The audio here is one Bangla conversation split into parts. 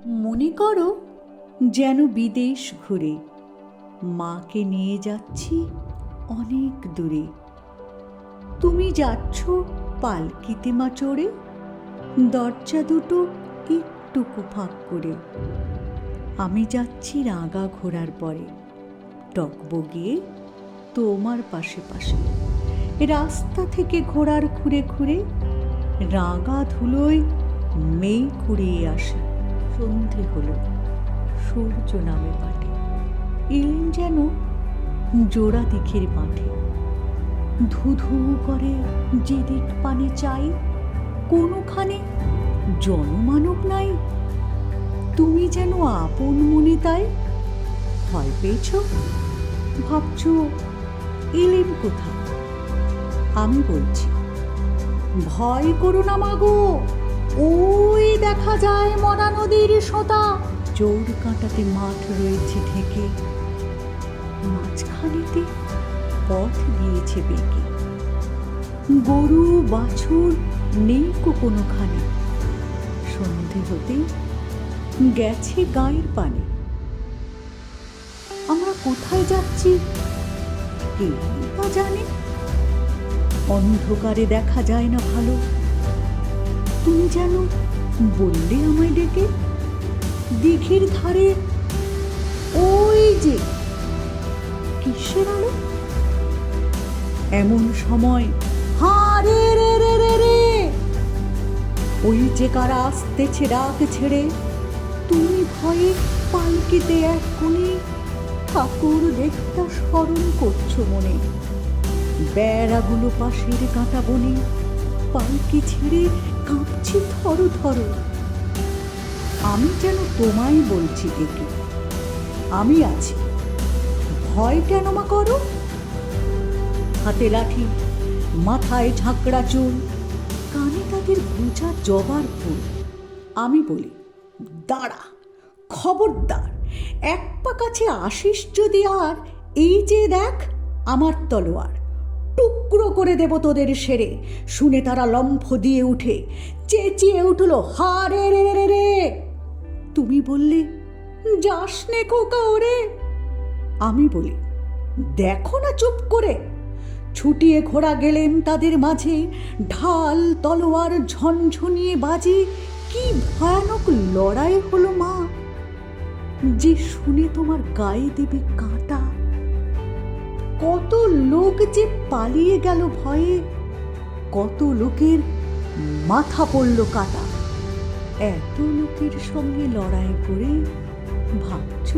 মনে করো যেন বিদেশ ঘুরে মাকে নিয়ে যাচ্ছি অনেক দূরে। তুমি যাচ্ছ পালকিতে মা চড়ে, দরজা দুটো একটুকু ফাঁক করে। আমি যাচ্ছি রাঙা ঘোড়ার পরে, টকবগিয়ে তোমার পাশে পাশে। রাস্তা থেকে ঘোড়ার খুঁড়ে খুঁড়ে রাঙা ধুলোয় মেয়ে কুড়িয়ে আসে। সন্ধে হলো, সূর্য নামে পাটে, এলেন যেন জোড়া দিঘির মাঠে। ধু ধু করে যেদিক পানে চাই, কোনোখানে জনমানব নাই। তুমি যেন আপন মনে তাই। ভয় পেয়েছ, ভাবছ এলেন কোথা? আমি বলছি, ভয় করো না মাগো, ওই দেখা যায় মরা নদীর সোঁতা। জোর কাঁটাতে মাঠ রয়েছে ঢেকে, মাঝখানেতে পথ দিয়েছে বেঁকে। গরু বাছুর নেই কোনোখানে, সন্ধে হতে গেছে গায়ের পানে। আমরা কোথায় যাচ্ছি কে তা জানে? অন্ধকারে দেখা যায় না ভালো। তুমি যেন বললে আমায় ডেকে, দিঘির ধারে ওই যে কিসের আলো? এমন সময় হারে রে রে রে রে, ওই যে কারা আসতেছে ডাক ছেড়ে। তুমি ভয়ে পালকিতে এক কোণে ঠাকুর দেখতে স্মরণ করছো মনে। বেড়াগুলো পাশের কাঁটা বনে, পালকি ছেড়ে কাঁপছি থরো থরো। আমি যেন তোমায় বলছি ডেকে, আমি আছি, ভয় কেন মা করো? হাতে লাঠি, মাথায় ঝাঁকড়া চুল, কানে তাদের গোছা জবার ফুল। আমি বলি, দাঁড়া, খবরদার, এক পা কাছে আসিস যদি আর, এই যে দেখ আমার তলোয়ার, টুকরো করে দেব তোদের সেরে। শুনে তারা লম্ফ দিয়ে উঠে চেঁচিয়ে উঠল, হারে রে রে রে। তুমি বললে, যাস নে খোকা ওরে। আমি বলি, দেখো না চুপ করে। ছুটিয়ে ঘোড়া গেলেন তাদের মাঝে, ঢাল তলোয়ার ঝনঝনিয়ে বাজে। কি ভয়ানক লড়াই হলো মা, যে শুনে তোমার গায়ে দেবে কাঁটা। কত লোক যে পালিয়ে গেল ভয়ে, কত লোকের মাথা পড়ল কাটা। এত লোকের সঙ্গে লড়াই করে ভাবছ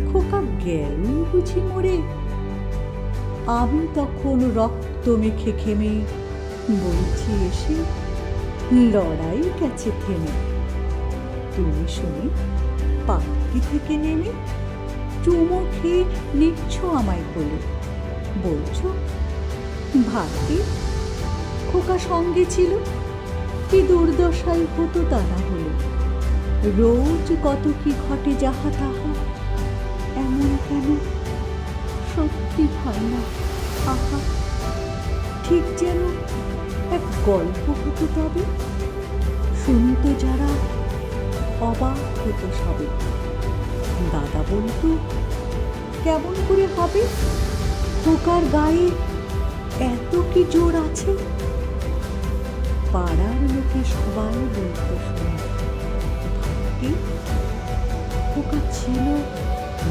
খোকা গেলই বুঝি মরে? আমি তখন রক্ত মেখে খেমে বলছি এসে, লড়াই গেছে থেমে। তুমি শুনে পালকি থেকে নেমে চুমো খেয়ে নিচ্ছ আমায় কোলে, বলছো ভাগ্যে খোকা সঙ্গে ছিল, কি দুর্দশাই হতো তা না হলো। রোজ কত কি ঘটে যাহা তাহা, এমন কেন সত্যি হয় না আহা। ঠিক যেন এক গল্প হতো তবে, শুনতো যারা অবাক হতো সবে। দাদা বলতো, কেমন করে হবে? খোকার গায়ে এত কি জোর আছে? পাড়ার লোকে সবাই বলতো, শুনে খোকা ছিল